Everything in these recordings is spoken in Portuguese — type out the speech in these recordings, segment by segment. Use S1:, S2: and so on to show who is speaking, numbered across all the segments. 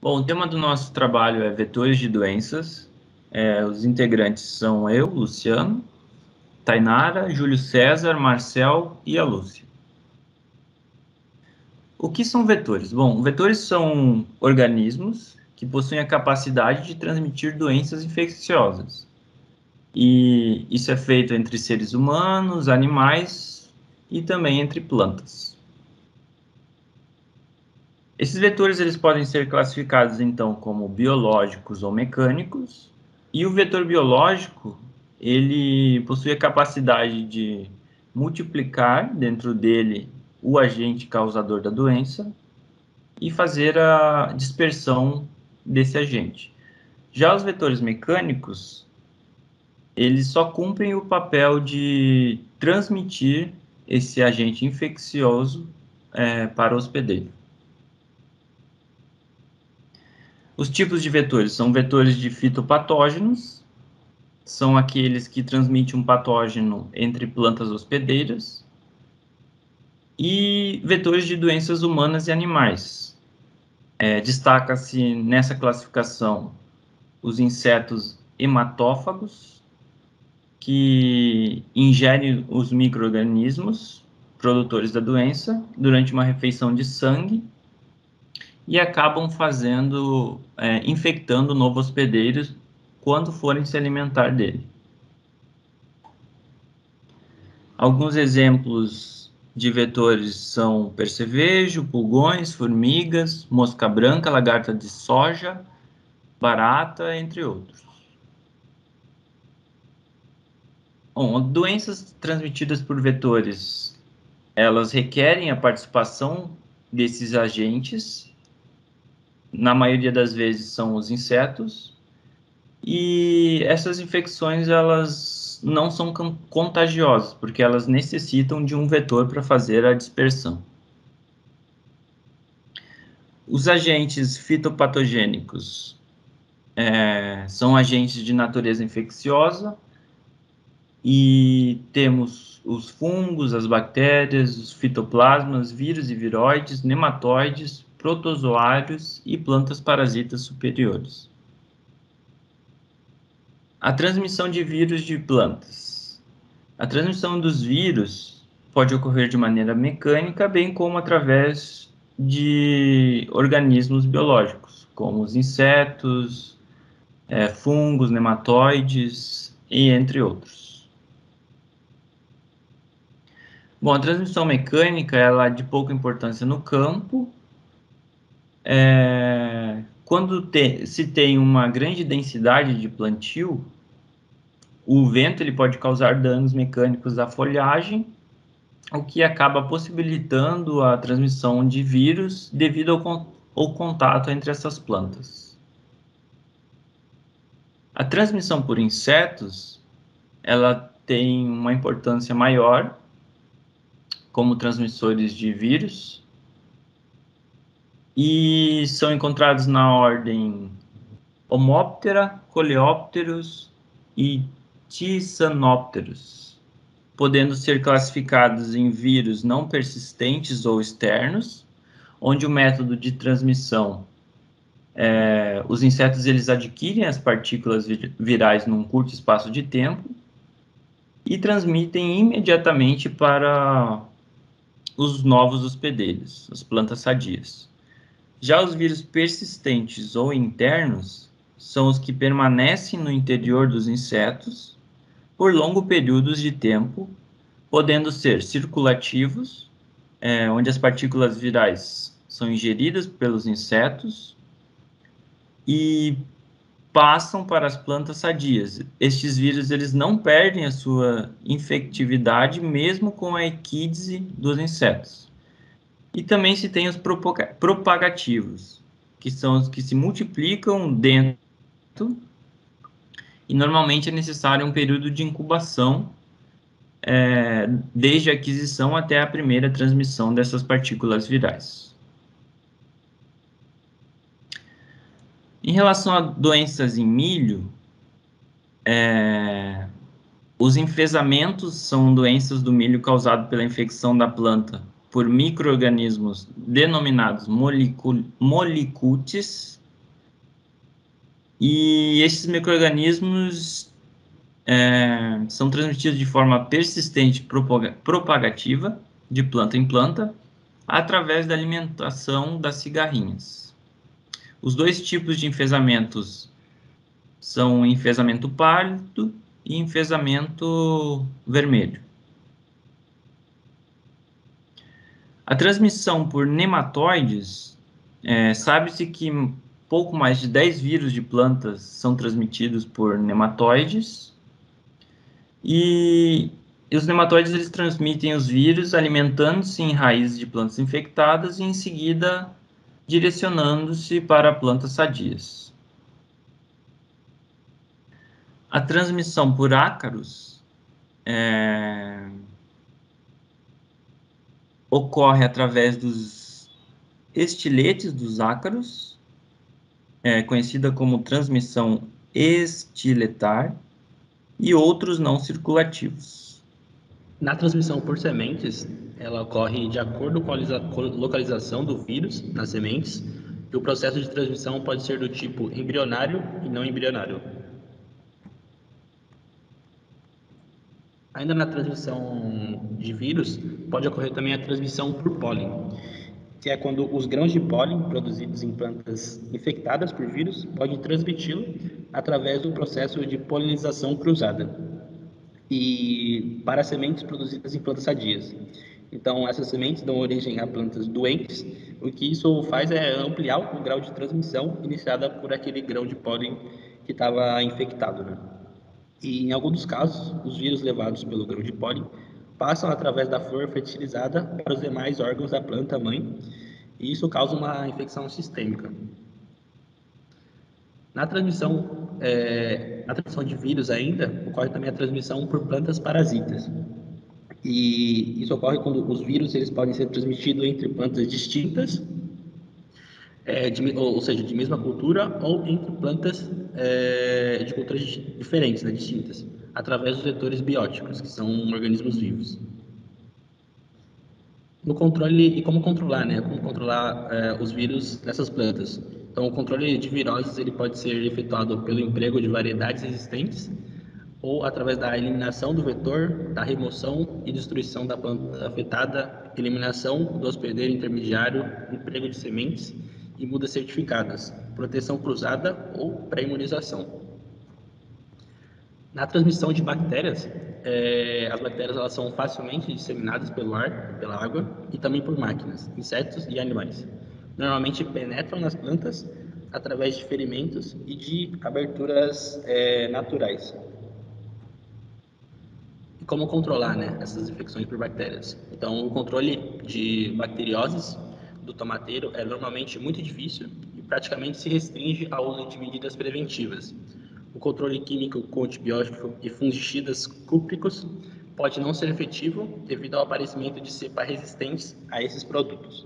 S1: Bom, o tema do nosso trabalho é vetores de doenças. Os integrantes são eu, Luciano, Tainara, Júlio César, Marcel e a Lúcia. O que são vetores? Bom, vetores são organismos que possuem a capacidade de transmitir doenças infecciosas. E isso é feito entre seres humanos, animais e também entre plantas. Esses vetores eles podem ser classificados então como biológicos ou mecânicos, e o vetor biológico ele possui a capacidade de multiplicar dentro dele o agente causador da doença e fazer a dispersão desse agente. Já os vetores mecânicos, eles só cumprem o papel de transmitir esse agente infeccioso para o hospedeiro. Os tipos de vetores são vetores de fitopatógenos, são aqueles que transmitem um patógeno entre plantas hospedeiras, e vetores de doenças humanas e animais. Destaca-se nessa classificação os insetos hematófagos, que ingerem os micro-organismos produtores da doença durante uma refeição de sangue e acabam infectando o novo hospedeiro quando forem se alimentar dele. Alguns exemplos de vetores são percevejo, pulgões, formigas, mosca branca, lagarta de soja, barata, entre outros. Bom, doenças transmitidas por vetores, elas requerem a participação desses agentes. Na maioria das vezes são os insetos, e essas infecções elas não são contagiosas, porque elas necessitam de um vetor para fazer a dispersão. Os agentes fitopatogênicos são agentes de natureza infecciosa, e temos os fungos, as bactérias, os fitoplasmas, vírus e viroides, nematóides, protozoários e plantas parasitas superiores. A transmissão de vírus de plantas. A transmissão dos vírus pode ocorrer de maneira mecânica, bem como através de organismos biológicos, como os insetos, fungos, nematóides e entre outros. Bom, a transmissão mecânica ela é de pouca importância no campo. Quando se tem uma grande densidade de plantio, o vento ele pode causar danos mecânicos à folhagem, o que acaba possibilitando a transmissão de vírus devido ao contato entre essas plantas. A transmissão por insetos, ela tem uma importância maior como transmissores de vírus, e são encontrados na ordem Homoptera, Coleópteros e Tisanópteros, podendo ser classificados em vírus não persistentes ou externos, onde o método de transmissão, os insetos eles adquirem as partículas virais num curto espaço de tempo e transmitem imediatamente para os novos hospedeiros, as plantas sadias. Já os vírus persistentes ou internos são os que permanecem no interior dos insetos por longos períodos de tempo, podendo ser circulativos, onde as partículas virais são ingeridas pelos insetos e passam para as plantas sadias. Estes vírus eles não perdem a sua infectividade mesmo com a equídese dos insetos. E também se tem os propagativos, que são os que se multiplicam dentro, e normalmente é necessário um período de incubação, desde a aquisição até a primeira transmissão dessas partículas virais. Em relação a doenças em milho, os enfesamentos são doenças do milho causadas pela infecção da planta por micro-organismos denominados molicutes, E esses micro-organismos são transmitidos de forma persistente propagativa, de planta em planta, através da alimentação das cigarrinhas. Os dois tipos de enfesamentos são enfesamento pálido e enfesamento vermelho. A transmissão por nematóides, sabe-se que pouco mais de 10 vírus de plantas são transmitidos por nematóides, e os nematóides eles transmitem os vírus alimentando-se em raízes de plantas infectadas e em seguida direcionando-se para plantas sadias. A transmissão por ácaros ocorre através dos estiletes dos ácaros, conhecida como transmissão estiletar, e outros não circulativos.
S2: Na transmissão por sementes, ela ocorre de acordo com a localização do vírus nas sementes, e o processo de transmissão pode ser do tipo embrionário e não embrionário. Ainda na transmissão de vírus, pode ocorrer também a transmissão por pólen, que é quando os grãos de pólen produzidos em plantas infectadas por vírus podem transmiti-lo através do processo de polinização cruzada e para sementes produzidas em plantas sadias. Então, essas sementes dão origem a plantas doentes, o que isso faz é ampliar o grau de transmissão iniciada por aquele grão de pólen que estava infectado, né? E em alguns dos casos, os vírus levados pelo grão de pólen passam através da flor fertilizada para os demais órgãos da planta mãe, e isso causa uma infecção sistêmica. Na transmissão de vírus ainda, ocorre também a transmissão por plantas parasitas. E isso ocorre quando os vírus eles podem ser transmitidos entre plantas distintas, ou seja, de mesma cultura, ou entre plantas de culturas diferentes, né, distintas, através dos vetores bióticos, que são organismos vivos. No controle, e como controlar, né? Como controlar os vírus dessas plantas. Então, o controle de viroses ele pode ser efetuado pelo emprego de variedades existentes ou através da eliminação do vetor, da remoção e destruição da planta afetada, eliminação do hospedeiro intermediário, emprego de sementes e mudas certificadas, proteção cruzada ou pré-imunização. Na transmissão de bactérias, as bactérias elas são facilmente disseminadas pelo ar, pela água e também por máquinas, insetos e animais. Normalmente penetram nas plantas através de ferimentos e de aberturas naturais. E como controlar, né, essas infecções por bactérias? Então, o controle de bacterioses do tomateiro é normalmente muito difícil e praticamente se restringe ao uso de medidas preventivas. O controle químico com antibiótico e fungicidas cúpricos pode não ser efetivo devido ao aparecimento de cepas resistentes a esses produtos.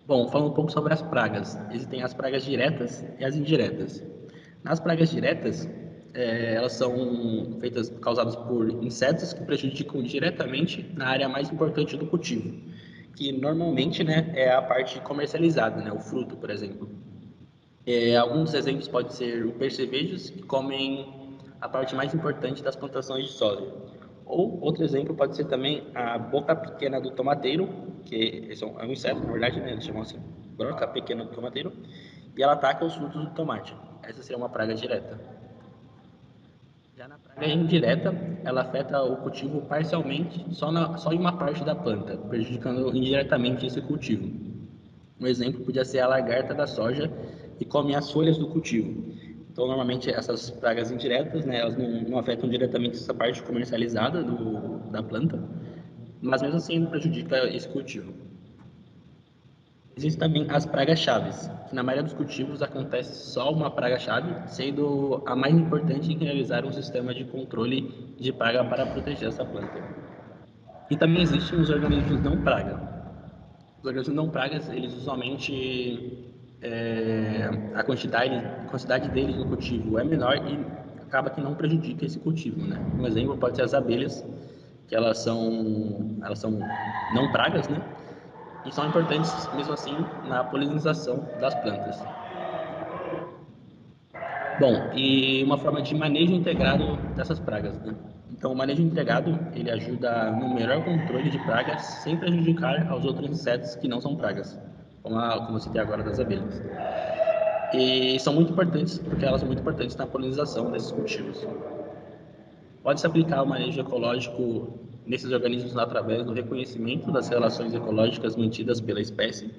S2: Bom, falando um pouco sobre as pragas. Existem as pragas diretas e as indiretas. Nas pragas diretas, elas são causadas por insetos que prejudicam diretamente na área mais importante do cultivo, que normalmente, né, é a parte comercializada, né, o fruto, por exemplo. Alguns exemplos podem ser o percevejos, que comem a parte mais importante das plantações de soja. Ou outro exemplo pode ser também a boca pequena do tomateiro, que é um inseto, na verdade, né, eles chamam assim, broca pequena do tomateiro, e ela ataca os frutos do tomate. Essa seria uma praga direta. Já na praga indireta, ela afeta o cultivo parcialmente, só em uma parte da planta, prejudicando indiretamente esse cultivo. Um exemplo podia ser a lagarta da soja, que come as folhas do cultivo. Então, normalmente, essas pragas indiretas, né, elas não afetam diretamente essa parte comercializada da planta, mas mesmo assim prejudica esse cultivo. Existem também as pragas-chaves, que na maioria dos cultivos acontece só uma praga-chave, sendo a mais importante em realizar um sistema de controle de praga para proteger essa planta. E também existem os organismos não praga. Os organismos não pragas, eles usualmente a quantidade deles no cultivo é menor e acaba que não prejudica esse cultivo, né? Um exemplo pode ser as abelhas, que elas são não pragas, né? E são importantes, mesmo assim, na polinização das plantas. Bom, e uma forma de manejo integrado dessas pragas, né? Então, o manejo integrado, ele ajuda no melhor controle de pragas sem prejudicar aos outros insetos que não são pragas, como eu citei agora das abelhas. E são muito importantes, porque elas são muito importantes na polinização desses cultivos. Pode-se aplicar o manejo ecológico nesses organismos através do reconhecimento das relações ecológicas mantidas pela espécie,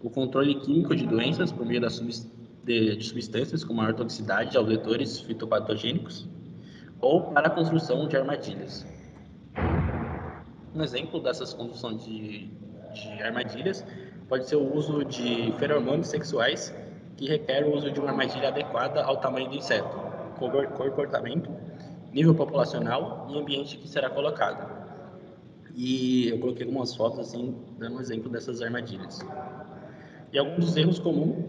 S2: o controle químico de doenças por meio de substâncias com maior toxicidade aos vetores fitopatogênicos, ou para a construção de armadilhas. Um exemplo dessas construções de armadilhas pode ser o uso de feromônios sexuais, que requer o uso de uma armadilha adequada ao tamanho do inseto, comportamento, nível populacional e ambiente que será colocado. E eu coloquei algumas fotos assim, dando um exemplo dessas armadilhas. E alguns dos erros comuns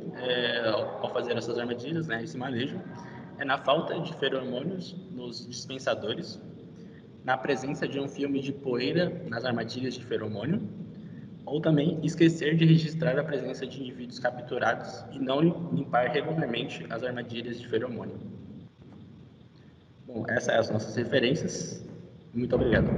S2: ao fazer essas armadilhas, né, esse manejo, é na falta de feromônios nos dispensadores, na presença de um filme de poeira nas armadilhas de feromônio, ou também esquecer de registrar a presença de indivíduos capturados e não limpar regularmente as armadilhas de feromônio. Bom, essas são as nossas referências. Muito obrigado.